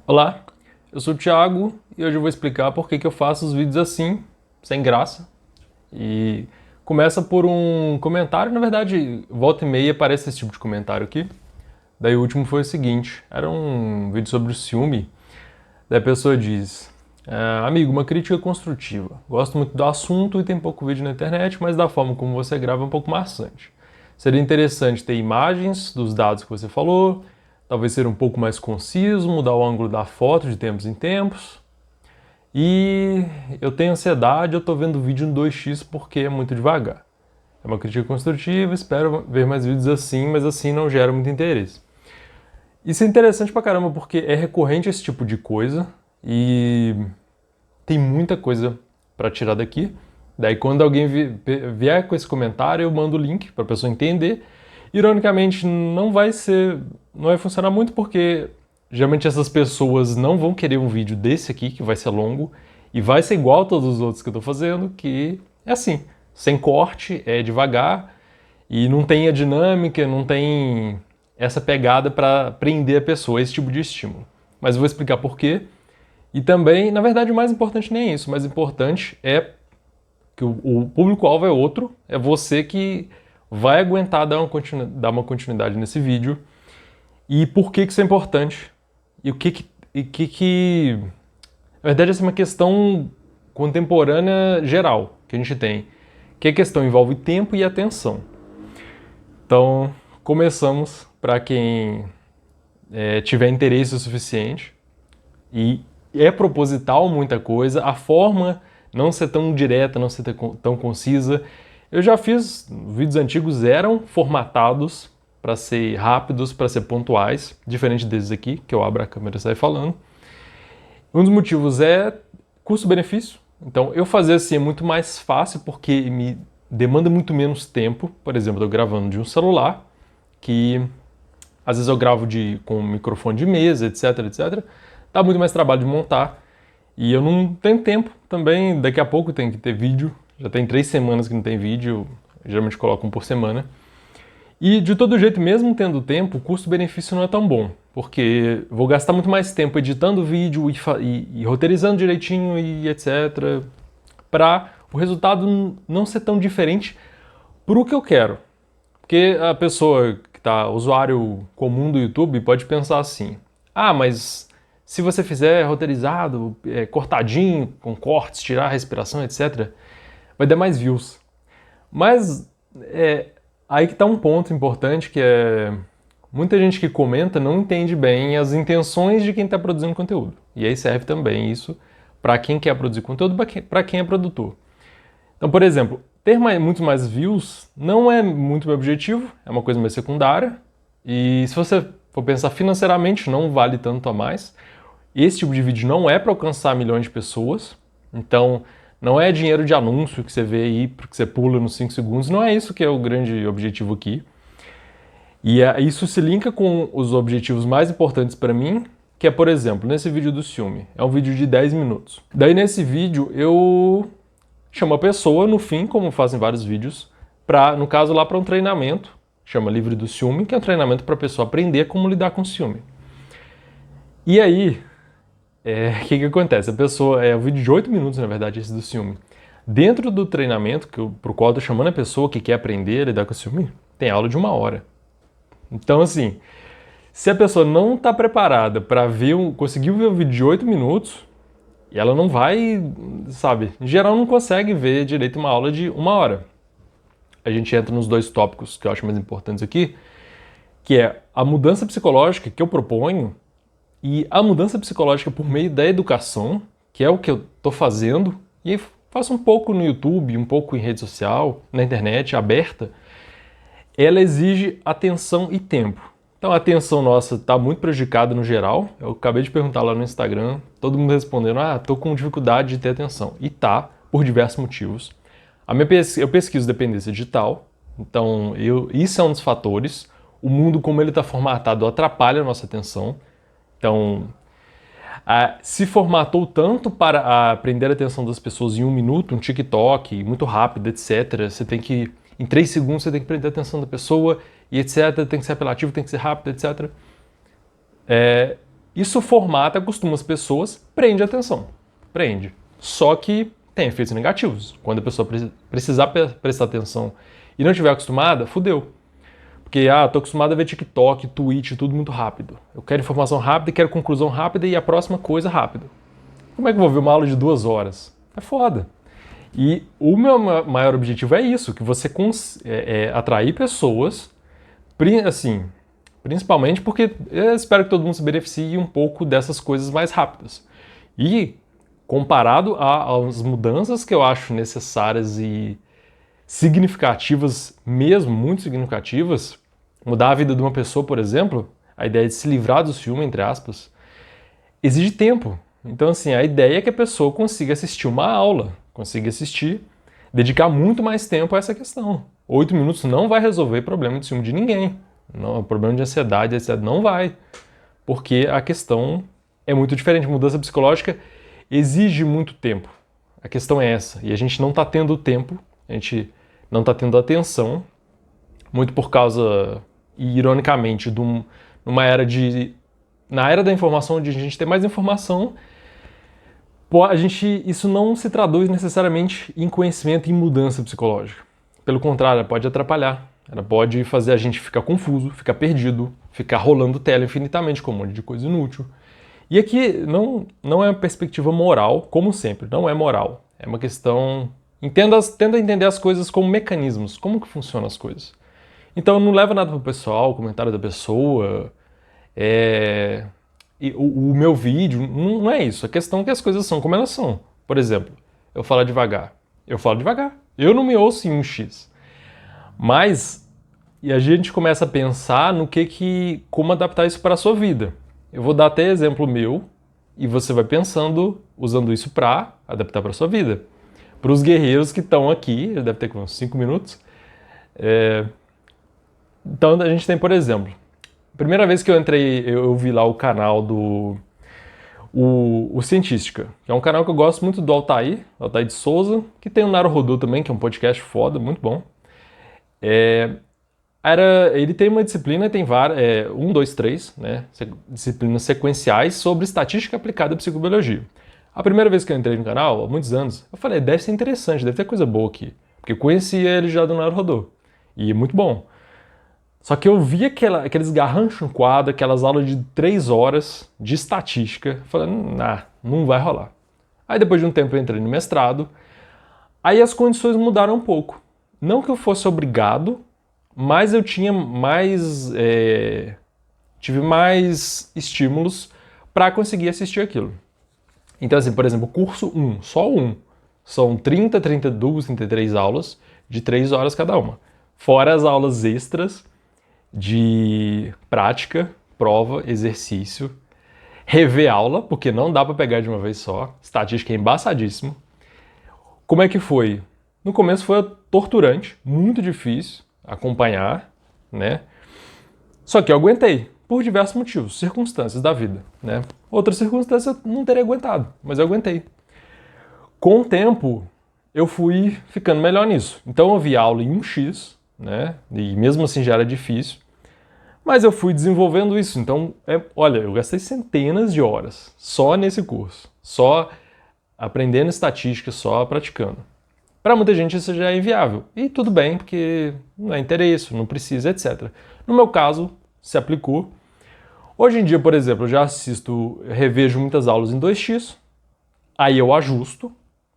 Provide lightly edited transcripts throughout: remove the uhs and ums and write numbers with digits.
Olá, eu sou o Thiago e hoje eu vou explicar por que eu faço os vídeos assim, sem graça. E começa por um comentário, na verdade, volta e meia aparece esse tipo de comentário aqui. Daí o último foi o seguinte, era um vídeo sobre o ciúme. Daí a pessoa diz, amigo, uma crítica construtiva. Gosto muito do assunto e tem pouco vídeo na internet, mas da forma como você grava é um pouco maçante. Seria interessante ter imagens dos dados que você falou, talvez ser um pouco mais conciso, mudar o ângulo da foto de tempos em tempos. E eu tenho ansiedade, eu tô vendo o vídeo em 2x porque é muito devagar. É uma crítica construtiva, espero ver mais vídeos assim, mas assim não gera muito interesse. Isso é interessante pra caramba porque é recorrente esse tipo de coisa e tem muita coisa pra tirar daqui. Daí quando alguém vier com esse comentário, eu mando o link pra pessoa entender. Ironicamente, não vai funcionar muito porque geralmente essas pessoas não vão querer um vídeo desse aqui, que vai ser longo, e vai ser igual a todos os outros que eu tô fazendo, que é assim, sem corte, é devagar, e não tem a dinâmica, não tem essa pegada para prender a pessoa, esse tipo de estímulo. Mas eu vou explicar por quê. E também, na verdade, o mais importante nem é isso, o mais importante é que o público-alvo é outro, é você que vai aguentar dar uma continuidade nesse vídeo. E por que isso é importante? E o que... Na verdade, essa é uma questão contemporânea geral que a gente tem. Que a questão envolve tempo e atenção. Então, começamos para quem tiver interesse o suficiente. E é proposital muita coisa, a forma não ser tão direta, não ser tão concisa. Eu já fiz, vídeos antigos eram formatados para ser rápidos, para ser pontuais, diferente desses aqui, que eu abro a câmera e saio falando. Um dos motivos é custo-benefício. Então, eu fazer assim é muito mais fácil porque me demanda muito menos tempo. Por exemplo, eu gravando de um celular, que às vezes eu gravo com um microfone de mesa, etc, etc. Dá muito mais trabalho de montar. E eu não tenho tempo também, daqui a pouco tem que ter vídeo. Já tem 3 semanas que não tem vídeo, eu geralmente coloco um por semana. E de todo jeito, mesmo tendo tempo, o custo-benefício não é tão bom, porque vou gastar muito mais tempo editando o vídeo e roteirizando direitinho e etc. Para o resultado não ser tão diferente pro que eu quero. Porque a pessoa que tá, usuário comum do YouTube, pode pensar assim: ah, mas se você fizer roteirizado, cortadinho, com cortes, tirar a respiração, etc., vai dar mais views. Mas aí que está um ponto importante que é muita gente que comenta não entende bem as intenções de quem está produzindo conteúdo. E aí serve também isso para quem quer produzir conteúdo, para quem é produtor. Então, por exemplo, ter muitos mais views não é muito meu objetivo, é uma coisa mais secundária. E se você for pensar financeiramente, não vale tanto a mais. Esse tipo de vídeo não é para alcançar milhões de pessoas, então não é dinheiro de anúncio que você vê aí, que você pula nos 5 segundos, não é isso que é o grande objetivo aqui. E isso se linka com os objetivos mais importantes para mim, que é, por exemplo, nesse vídeo do ciúme. É um vídeo de 10 minutos. Daí nesse vídeo eu chamo a pessoa no fim, como fazem vários vídeos, no caso lá para um treinamento, chama Livre do Ciúme, que é um treinamento para a pessoa aprender como lidar com ciúme. E aí, o que acontece? A pessoa, é um vídeo de 8 minutos, na verdade, esse do ciúme. Dentro do treinamento, pro qual eu tô chamando a pessoa que quer aprender a lidar com o ciúme, tem aula de 1 hora. Então, assim, se a pessoa não tá preparada para conseguiu ver um vídeo de 8 minutos, e ela não vai, sabe, em geral não consegue ver direito uma aula de 1 hora. A gente entra nos 2 tópicos que eu acho mais importantes aqui, que é a mudança psicológica que eu proponho e a mudança psicológica por meio da educação, que é o que eu estou fazendo, e faço um pouco no YouTube, um pouco em rede social, na internet, aberta, ela exige atenção e tempo. Então a atenção nossa está muito prejudicada no geral. Eu acabei de perguntar lá no Instagram, todo mundo respondendo, estou com dificuldade de ter atenção. E tá, por diversos motivos. Eu pesquiso dependência digital, então isso é um dos fatores. O mundo como ele está formatado atrapalha a nossa atenção. Então, se formatou tanto para prender a atenção das pessoas em 1 minuto, um TikTok, muito rápido, etc. Você tem que, em 3 segundos, você tem que prender a atenção da pessoa, e etc. Tem que ser apelativo, tem que ser rápido, etc. Isso formata, acostuma as pessoas, prende a atenção. Prende. Só que tem efeitos negativos. Quando a pessoa precisar prestar atenção e não estiver acostumada, fudeu. Porque, tô acostumado a ver TikTok, Twitch, tudo muito rápido. Eu quero informação rápida, quero conclusão rápida e a próxima coisa rápido. Como é que eu vou ver uma aula de 2 horas? É foda. E o meu maior objetivo é isso, que você atrair pessoas, assim, principalmente porque eu espero que todo mundo se beneficie um pouco dessas coisas mais rápidas. E comparado às mudanças que eu acho necessárias e significativas mesmo, muito significativas, mudar a vida de uma pessoa, por exemplo, a ideia de se livrar do ciúme, entre aspas, exige tempo. Então, assim, a ideia é que a pessoa consiga assistir uma aula, consiga assistir, dedicar muito mais tempo a essa questão. 8 minutos não vai resolver problema de ciúme de ninguém. Não, problema de ansiedade, etc. Não vai. Porque a questão é muito diferente. Mudança psicológica exige muito tempo. A questão é essa. E a gente não está tendo tempo, a gente não está tendo atenção, muito por causa, ironicamente, na era da informação, onde a gente tem mais informação, isso não se traduz necessariamente em conhecimento e em mudança psicológica. Pelo contrário, ela pode atrapalhar. Ela pode fazer a gente ficar confuso, ficar perdido, ficar rolando tela infinitamente com um monte de coisa inútil. E aqui não é uma perspectiva moral, como sempre, não é moral. É uma questão... Tenta entender as coisas como mecanismos, como que funcionam as coisas. Então não leva nada pro pessoal, o comentário da pessoa, o meu vídeo, não é isso. A questão é que as coisas são como elas são. Por exemplo, eu falo devagar. Eu falo devagar. Eu não me ouço em 1x. Mas e a gente começa a pensar no como adaptar isso para a sua vida. Eu vou dar até exemplo meu e você vai pensando, usando isso para adaptar para a sua vida. Para os guerreiros que estão aqui, deve ter uns 5 minutos. Então a gente tem, por exemplo, a primeira vez que eu entrei, eu vi lá o canal do o Cientística, que é um canal que eu gosto muito do Altair de Souza, que tem o Naruhodô também, que é um podcast foda, muito bom. Ele tem uma disciplina, tem várias, 1, 2, 3, né, disciplinas sequenciais sobre estatística aplicada à psicobiologia. A primeira vez que eu entrei no canal, há muitos anos, eu falei, deve ser interessante, deve ter coisa boa aqui. Porque eu conhecia ele já do Naruhodô. E muito bom. Só que eu vi aqueles garranchos no quadro, aquelas aulas de 3 horas de estatística. Eu falei, não vai rolar. Aí depois de um tempo eu entrei no mestrado. Aí as condições mudaram um pouco. Não que eu fosse obrigado, mas eu tinha tive mais estímulos para conseguir assistir aquilo. Então, assim, por exemplo, o curso 1, só um, são 30, 32, 33 aulas de 3 horas cada uma. Fora as aulas extras de prática, prova, exercício, rever aula, porque não dá para pegar de uma vez só, estatística é embaçadíssimo. Como é que foi? No começo foi torturante, muito difícil acompanhar, né? Só que eu aguentei. Por diversos motivos, circunstâncias da vida, né? Outras circunstâncias eu não teria aguentado, mas eu aguentei. Com o tempo, eu fui ficando melhor nisso. Então eu vi aula em 1x, né? E mesmo assim já era difícil, mas eu fui desenvolvendo isso. Então, olha, eu gastei centenas de horas só nesse curso, só aprendendo estatística, só praticando. Para muita gente isso já é inviável. E tudo bem, porque não é interesse, não precisa, etc. No meu caso, se aplicou. Hoje em dia, por exemplo, eu já revejo muitas aulas em 2x, aí eu ajusto.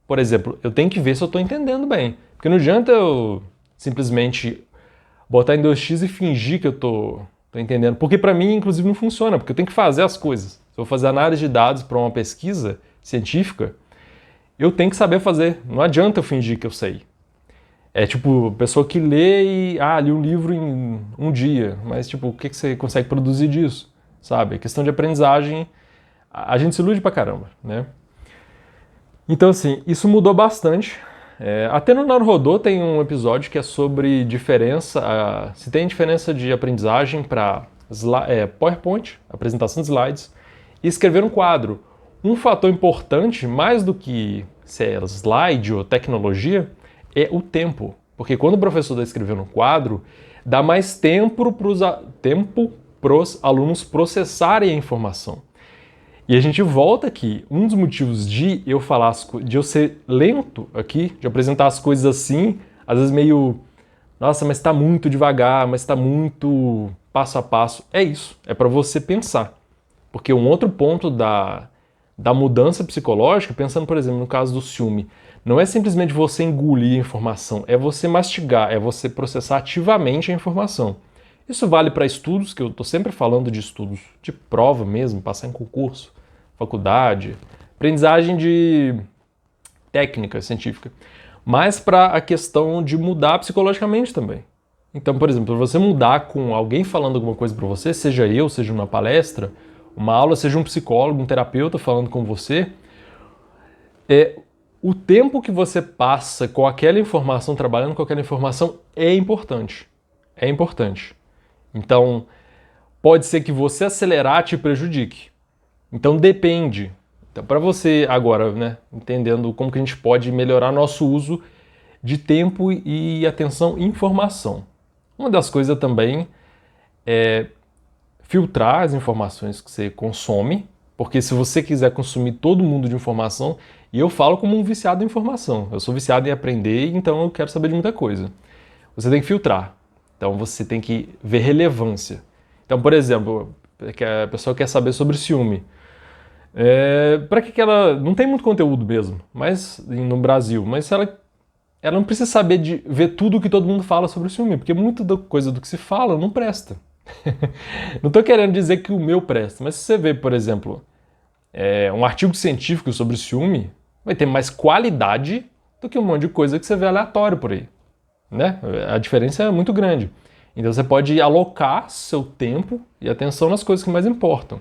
Por exemplo, eu tenho que ver se eu estou entendendo bem, porque não adianta eu simplesmente botar em 2x e fingir que eu estou entendendo, porque para mim, inclusive, não funciona, porque eu tenho que fazer as coisas. Se eu vou fazer análise de dados para uma pesquisa científica, eu tenho que saber fazer, não adianta eu fingir que eu sei. É tipo, pessoa que lê e, li um livro em um dia, mas tipo, o que você consegue produzir disso, sabe? A questão de aprendizagem, a gente se ilude pra caramba, né? Então assim, isso mudou bastante. Até no Naruhodô tem um episódio que é sobre se tem diferença de aprendizagem para PowerPoint, apresentação de slides, e escrever um quadro. Um fator importante, mais do que se é slide ou tecnologia, é o tempo. Porque quando o professor está escrevendo um quadro, dá mais tempo para os alunos processarem a informação. E a gente volta aqui, um dos motivos de eu falar de eu ser lento aqui, de apresentar as coisas assim, às vezes meio, nossa, mas tá muito devagar, mas tá muito passo a passo, é isso, é para você pensar. Porque um outro ponto da mudança psicológica, pensando, por exemplo, no caso do ciúme, não é simplesmente você engolir a informação, é você mastigar, é você processar ativamente a informação. Isso vale para estudos, que eu estou sempre falando de estudos de prova mesmo, passar em concurso, faculdade, aprendizagem de técnica científica, mas para a questão de mudar psicologicamente também. Então, por exemplo, para você mudar com alguém falando alguma coisa para você, seja eu, seja uma palestra, uma aula, seja um psicólogo, um terapeuta falando com você, o tempo que você passa com aquela informação, trabalhando com aquela informação, é importante. É importante. Então, pode ser que você acelerar te prejudique. Então, depende. Então, para você agora, né, entendendo como que a gente pode melhorar nosso uso de tempo e atenção em informação. Uma das coisas também é filtrar as informações que você consome, porque se você quiser consumir todo mundo de informação, e eu falo como um viciado em informação, eu sou viciado em aprender, então eu quero saber de muita coisa. Você tem que filtrar, então você tem que ver relevância. Então, por exemplo, a pessoa quer saber sobre ciúme. Para que ela... Não tem muito conteúdo mesmo, mas no Brasil, mas ela não precisa saber de ver tudo o que todo mundo fala sobre o ciúme, porque muita coisa do que se fala não presta. Não estou querendo dizer que o meu presta, mas se você vê, por exemplo, um artigo científico sobre ciúme, vai ter mais qualidade do que um monte de coisa que você vê aleatório por aí, né? A diferença é muito grande. Então você pode alocar seu tempo e atenção nas coisas que mais importam.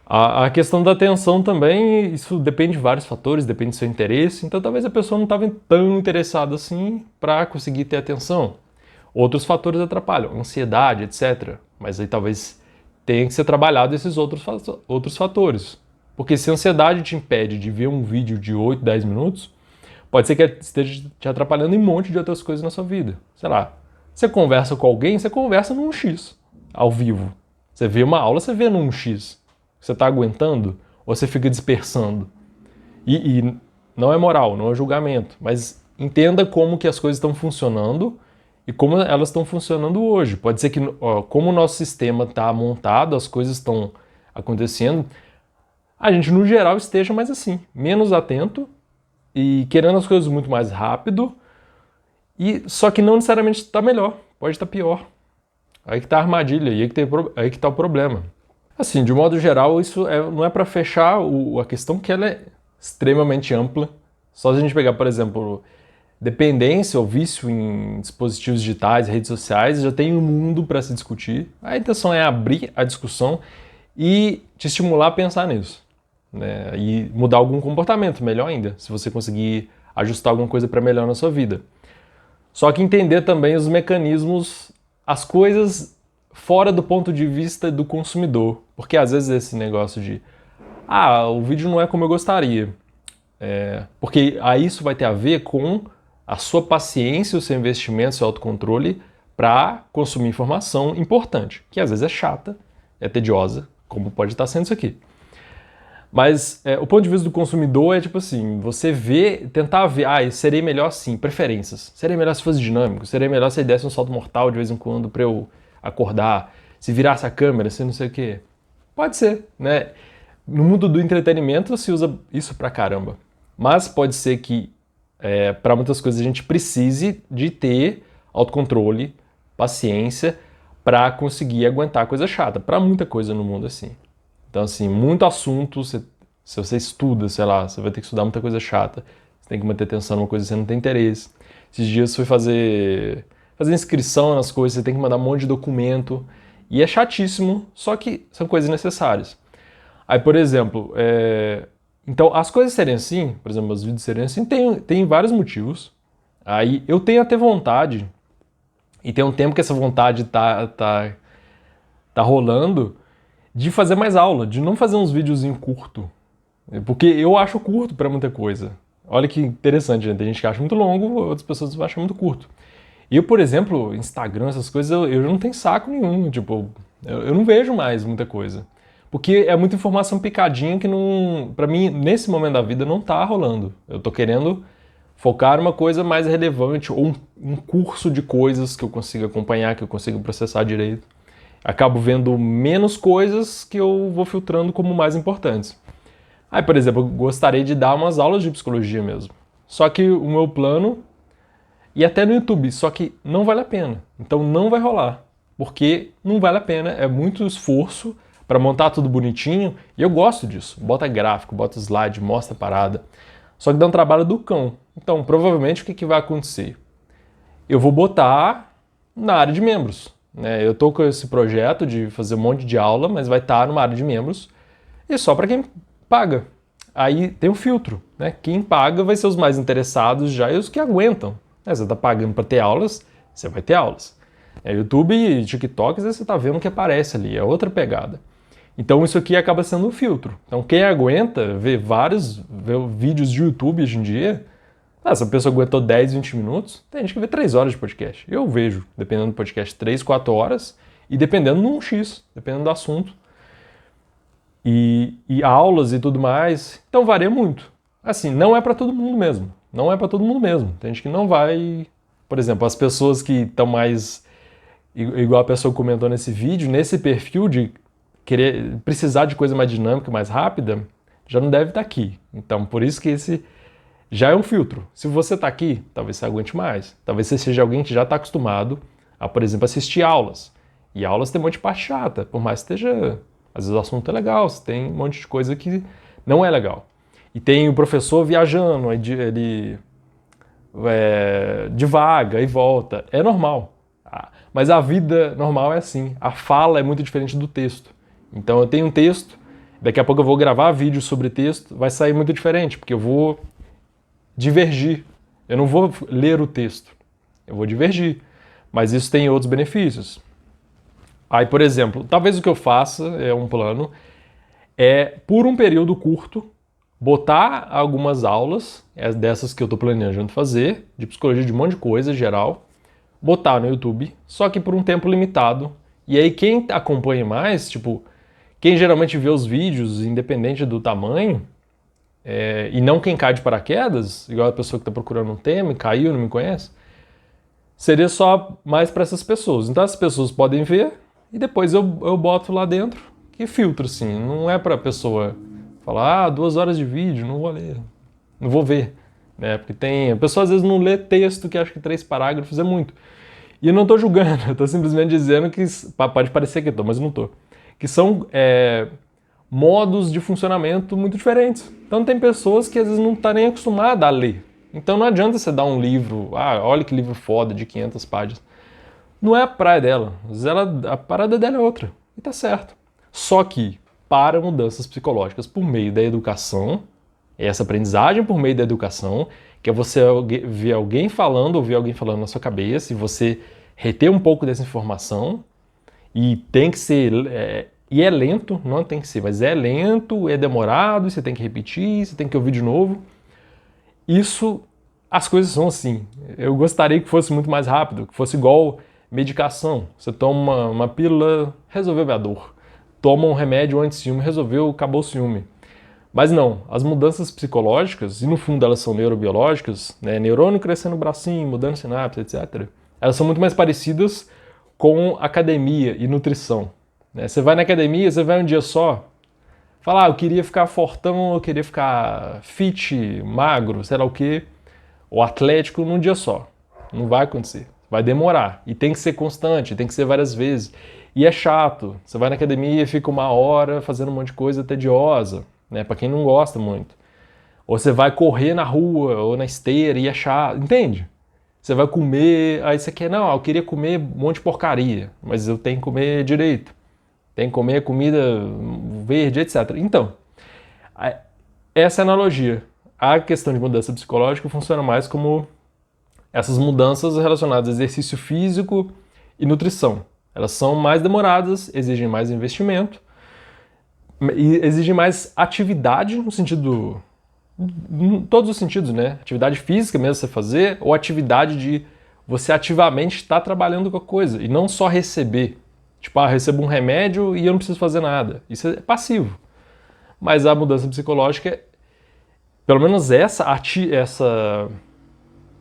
A questão da atenção também, isso depende de vários fatores, depende do seu interesse, então talvez a pessoa não estava tão interessada assim para conseguir ter atenção. Outros fatores atrapalham, ansiedade, etc. Mas aí talvez tenha que ser trabalhado esses outros fatores. Porque se a ansiedade te impede de ver um vídeo de 8, 10 minutos, pode ser que esteja te atrapalhando em um monte de outras coisas na sua vida. Sei lá, você conversa com alguém, você conversa num X, ao vivo. Você vê uma aula, você vê num X. Você está aguentando ou você fica dispersando? E não é moral, não é julgamento, mas entenda como que as coisas estão funcionando e como elas estão funcionando hoje. Pode ser que, como o nosso sistema está montado, as coisas estão acontecendo, a gente, no geral, esteja mais assim, menos atento e querendo as coisas muito mais rápido, só que não necessariamente está melhor, pode estar pior. Aí que está a armadilha, aí que está o problema. Assim, de modo geral, isso não é para fechar a questão, que ela é extremamente ampla. Só se a gente pegar, por exemplo, dependência ou vício em dispositivos digitais, redes sociais, já tem um mundo para se discutir. A intenção é abrir a discussão e te estimular a pensar nisso, né? E mudar algum comportamento, melhor ainda, se você conseguir ajustar alguma coisa para melhor na sua vida. Só que entender também os mecanismos, as coisas fora do ponto de vista do consumidor. Porque às vezes esse negócio de o vídeo não é como eu gostaria. Porque aí isso vai ter a ver com a sua paciência, o seu investimento, o seu autocontrole para consumir informação importante, que às vezes é chata, é tediosa, como pode estar sendo isso aqui. Mas o ponto de vista do consumidor é tipo assim, você tentar ver, seria melhor assim, preferências. Seria melhor se fosse dinâmico, seria melhor se ele desse um salto mortal de vez em quando para eu acordar, se virasse a câmera, se não sei o quê. Pode ser, né? No mundo do entretenimento se usa isso pra caramba. Mas pode ser que para muitas coisas a gente precise de ter autocontrole, paciência para conseguir aguentar coisa chata. Para muita coisa no mundo assim. Então assim, muito assunto, se você estuda, sei lá, você vai ter que estudar muita coisa chata. Você tem que manter atenção numa coisa que você não tem interesse. Esses dias você foi fazer inscrição nas coisas, você tem que mandar um monte de documento. E é chatíssimo, só que são coisas necessárias. Aí, por exemplo, então as coisas serem assim, por exemplo, os vídeos serem assim, tem vários motivos. Aí eu tenho até vontade, e tem um tempo que essa vontade tá rolando, de fazer mais aula, de não fazer uns vídeos em curto. Porque eu acho curto para muita coisa. Olha que interessante, né? Tem gente que acha muito longo, outras pessoas acham muito curto. Eu, por exemplo, Instagram, essas coisas, eu não tenho saco nenhum, tipo, eu não vejo mais muita coisa. Porque é muita informação picadinha que não, para mim, nesse momento da vida não tá rolando. Eu tô querendo focar numa coisa mais relevante ou um curso de coisas que eu consiga acompanhar, que eu consiga processar direito. Acabo vendo menos coisas que eu vou filtrando como mais importantes. Aí, por exemplo, eu gostaria de dar umas aulas de psicologia mesmo. Só que o meu plano, e até no YouTube, só que não vale a pena. Então não vai rolar. Porque não vale a pena, é muito esforço para montar tudo bonitinho. E eu gosto disso. Bota gráfico, bota slide, mostra a parada. Só que dá um trabalho do cão. Então, provavelmente, o que vai acontecer? Eu vou botar na área de membros. Né? Eu tô com esse projeto de fazer um monte de aula, mas vai estar numa área de membros. E só para quem paga. Aí tem um filtro, né? Quem paga vai ser os mais interessados já e os que aguentam. Você está pagando para ter aulas, você vai ter aulas. YouTube e TikTok, você está vendo o que aparece ali, é outra pegada. Então isso aqui acaba sendo um filtro. Então quem aguenta ver vídeos de YouTube hoje em dia, se a pessoa aguentou 10, 20 minutos, tem gente que vê 3 horas de podcast. Eu vejo, dependendo do podcast, 3, 4 horas e dependendo de um X, dependendo do assunto. E aulas e tudo mais, então varia muito. Assim, não é para todo mundo mesmo. Não é para todo mundo mesmo. Tem gente que não vai... Por exemplo, as pessoas que estão mais... Igual a pessoa comentou nesse vídeo, nesse perfil de precisar de coisa mais dinâmica, mais rápida, já não deve estar aqui. Então, por isso que esse já é um filtro. Se você está aqui, talvez você aguente mais. Talvez você seja alguém que já está acostumado a, por exemplo, assistir aulas. E aulas tem um monte de parte chata, por mais que esteja... Às vezes o assunto é legal, você tem um monte de coisa que não é legal. E tem o professor viajando, ele divaga e volta. É normal. Mas a vida normal é assim. A fala é muito diferente do texto. Então eu tenho um texto, daqui a pouco eu vou gravar vídeo sobre texto, vai sair muito diferente, porque eu vou divergir. Eu não vou ler o texto, eu vou divergir. Mas isso tem outros benefícios. Aí, por exemplo, talvez o que eu faça, é um plano, é, por um período curto, botar algumas aulas, dessas que eu estou planejando fazer, de psicologia, de um monte de coisa geral, botar no YouTube, só que por um tempo limitado. E aí quem acompanha mais, tipo, quem geralmente vê os vídeos, independente do tamanho, e não quem cai de paraquedas, igual a pessoa que está procurando um tema e caiu, não me conhece, seria só mais para essas pessoas. Então as pessoas podem ver e depois eu boto lá dentro e filtro, assim. Não é para a pessoa falar, 2 horas de vídeo, não vou ler, não vou ver. Porque a pessoa às vezes não lê texto que acha que 3 parágrafos é muito. E eu não estou julgando, eu estou simplesmente dizendo que, pode parecer que estou, mas não estou, que são modos de funcionamento muito diferentes. Então tem pessoas que às vezes não estão nem acostumadas a ler. Então não adianta você dar um livro, olha que livro foda de 500 páginas. Não é a praia dela, às vezes a parada dela é outra, e tá certo. Só que para mudanças psicológicas por meio da educação, essa aprendizagem por meio da educação, que é você ver alguém falando, ouvir alguém falando na sua cabeça, e você reter um pouco dessa informação, e tem que ser, e é lento, não tem que ser, mas é lento, é demorado, você tem que repetir, você tem que ouvir de novo. Isso, as coisas são assim. Eu gostaria que fosse muito mais rápido, que fosse igual medicação. Você toma uma pílula, resolveu a dor. Toma um remédio anti-ciúme, resolveu, acabou o ciúme. Mas não, as mudanças psicológicas, e no fundo elas são neurobiológicas, neurônio crescendo no bracinho, mudando sinapse, etc. Elas são muito mais parecidas com academia e nutrição. Você vai na academia, você vai um dia só, fala, eu queria ficar fortão, eu queria ficar fit, magro, sei lá o quê, ou atlético num dia só. Não vai acontecer. Vai demorar. E tem que ser constante, tem que ser várias vezes. E é chato. Você vai na academia e fica 1 hora fazendo um monte de coisa tediosa, para quem não gosta muito. Ou você vai correr na rua ou na esteira e é chato, entende? Você vai comer, aí você quer, não, eu queria comer um monte de porcaria, mas eu tenho que comer direito. Tem que comer comida verde, etc. Então, essa é a analogia. A questão de mudança psicológica funciona mais como essas mudanças relacionadas a exercício físico e nutrição. Elas são mais demoradas, exigem mais investimento e exigem mais atividade no sentido... em todos os sentidos, Atividade física mesmo você fazer ou atividade de você ativamente estar trabalhando com a coisa e não só receber. Tipo, recebo um remédio e eu não preciso fazer nada. Isso é passivo. Mas a mudança psicológica, pelo menos essa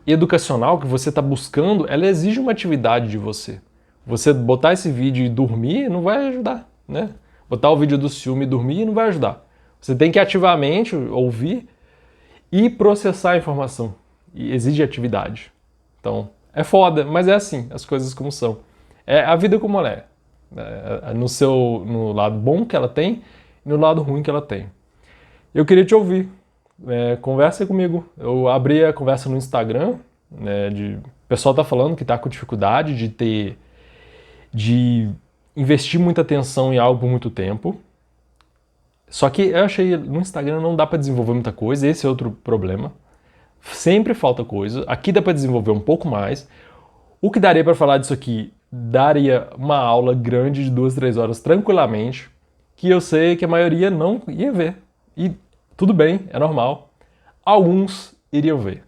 educacional que você está buscando, ela exige uma atividade de você. Você botar esse vídeo e dormir não vai ajudar, né? Botar o vídeo do ciúme e dormir não vai ajudar. Você tem que ativamente ouvir e processar a informação. E exige atividade. Então, é foda, mas é assim, as coisas como são. É a vida como ela é. No lado bom que ela tem e no lado ruim que ela tem. Eu queria te ouvir. Conversa comigo. Eu abri a conversa no Instagram, né, o pessoal tá falando que tá com dificuldade de investir muita atenção em algo por muito tempo. Só que eu achei no Instagram não dá para desenvolver muita coisa, esse é outro problema. Sempre falta coisa. Aqui dá para desenvolver um pouco mais. O que daria para falar disso aqui? Daria uma aula grande de 2, 3 horas tranquilamente, que eu sei que a maioria não ia ver. E tudo bem, é normal. Alguns iriam ver.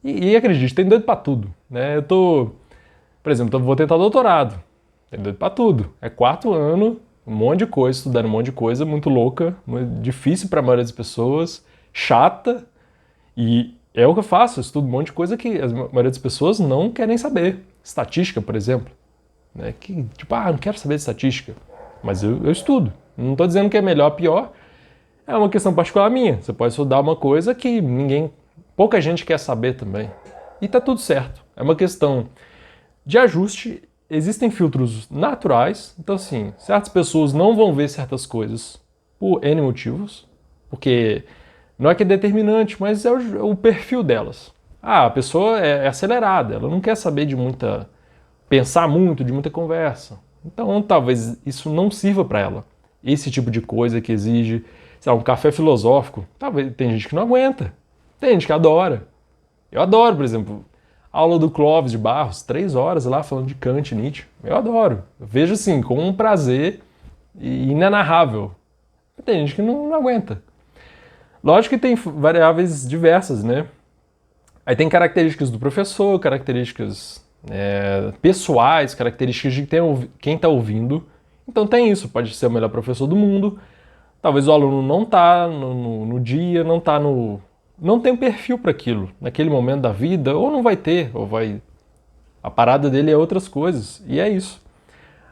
E acredite, tem doido pra tudo, né? Por exemplo, vou tentar doutorado. Tem doido pra tudo. É 4 anos, um monte de coisa, estudando um monte de coisa, muito louca, muito difícil pra maioria das pessoas, chata. E é o que eu faço, eu estudo um monte de coisa que a maioria das pessoas não querem saber. Estatística, por exemplo. Né? Que, tipo, não quero saber de estatística. Mas eu estudo. Não estou dizendo que é melhor ou pior. É uma questão particular minha. Você pode estudar uma coisa que pouca gente quer saber também. E tá tudo certo. É uma questão de ajuste. Existem filtros naturais. Então, assim, certas pessoas não vão ver certas coisas por N motivos. Porque não é que é determinante, mas é o perfil delas. A pessoa é acelerada. Ela não quer saber pensar muito, de muita conversa. Então, talvez isso não sirva para ela. Esse tipo de coisa que exige, sei lá, um café filosófico. Talvez tem gente que não aguenta. Tem gente que adora. Eu adoro, por exemplo, a aula do Clóvis de Barros, 3 horas lá falando de Kant e Nietzsche. Eu adoro. Eu vejo assim, com um prazer inenarrável. Tem gente que não aguenta. Lógico que tem variáveis diversas, né? Aí tem características do professor, características pessoais, características de quem está ouvindo. Então tem isso, pode ser o melhor professor do mundo, talvez o aluno não está no dia, não tem um perfil para aquilo, naquele momento da vida, ou não vai ter, a parada dele é outras coisas, e é isso.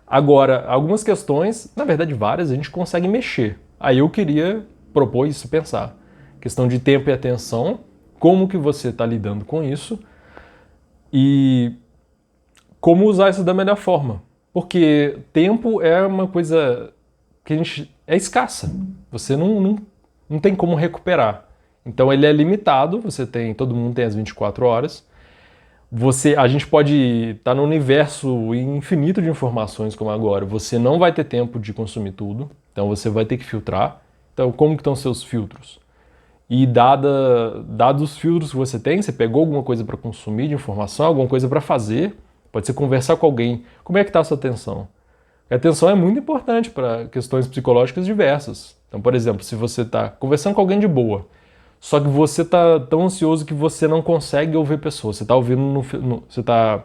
Agora, algumas questões, na verdade várias, a gente consegue mexer. Aí eu queria propor isso, pensar. Questão de tempo e atenção, como que você está lidando com isso, e como usar isso da melhor forma. Porque tempo é uma coisa que é escassa. Você não tem como recuperar. Então ele é limitado, todo mundo tem as 24 horas. A gente pode estar no universo infinito de informações como agora. Você não vai ter tempo de consumir tudo, então você vai ter que filtrar. Então como que estão seus filtros? E dados os filtros que você tem, você pegou alguma coisa para consumir de informação, alguma coisa para fazer, pode ser conversar com alguém. Como é que está a sua atenção? A atenção é muito importante para questões psicológicas diversas. Então, por exemplo, se você está conversando com alguém de boa, só que você está tão ansioso que você não consegue ouvir pessoas, você está ouvindo você está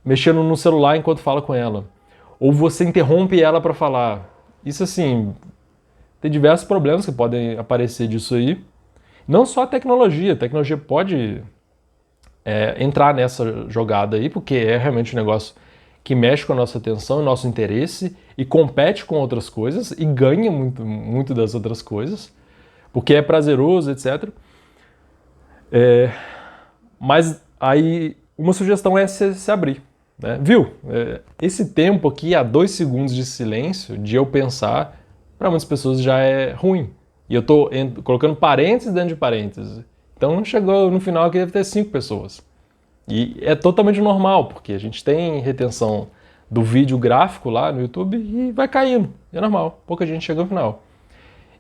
mexendo no celular enquanto fala com ela, ou você interrompe ela para falar. Isso assim, tem diversos problemas que podem aparecer disso aí. Não só a tecnologia pode entrar nessa jogada aí, porque é realmente um negócio que mexe com a nossa atenção, nosso interesse e compete com outras coisas e ganha muito, muito das outras coisas, porque é prazeroso, etc. Mas aí uma sugestão é se abrir. Né? Viu? Esse tempo aqui, há 2 segundos de silêncio, de eu pensar, para muitas pessoas já é ruim. E eu estou colocando parênteses dentro de parênteses. Então chegou no final que deve ter 5 pessoas. E é totalmente normal, porque a gente tem retenção do vídeo gráfico lá no YouTube e vai caindo. É normal, pouca gente chega no final.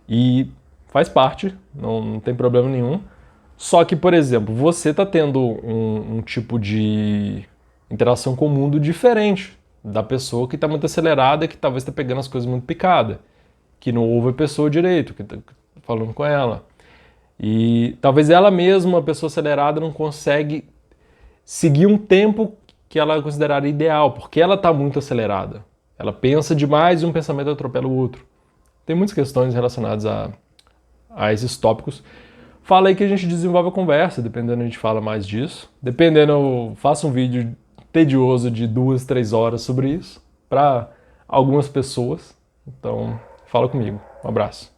E faz parte, não tem problema nenhum. Só que, por exemplo, você está tendo um tipo de interação com o mundo diferente da pessoa que está muito acelerada, que talvez está pegando as coisas muito picada, que não ouve a pessoa direito, que está falando com ela. E talvez ela mesma, a pessoa acelerada, não consegue seguir um tempo que ela consideraria ideal, porque ela está muito acelerada. Ela pensa demais e um pensamento atropela o outro. Tem muitas questões relacionadas a esses tópicos. Fala aí que a gente desenvolve a conversa, dependendo a gente fala mais disso. Dependendo, eu faço um vídeo tedioso de 2, 3 horas sobre isso, para algumas pessoas. Então, fala comigo. Um abraço.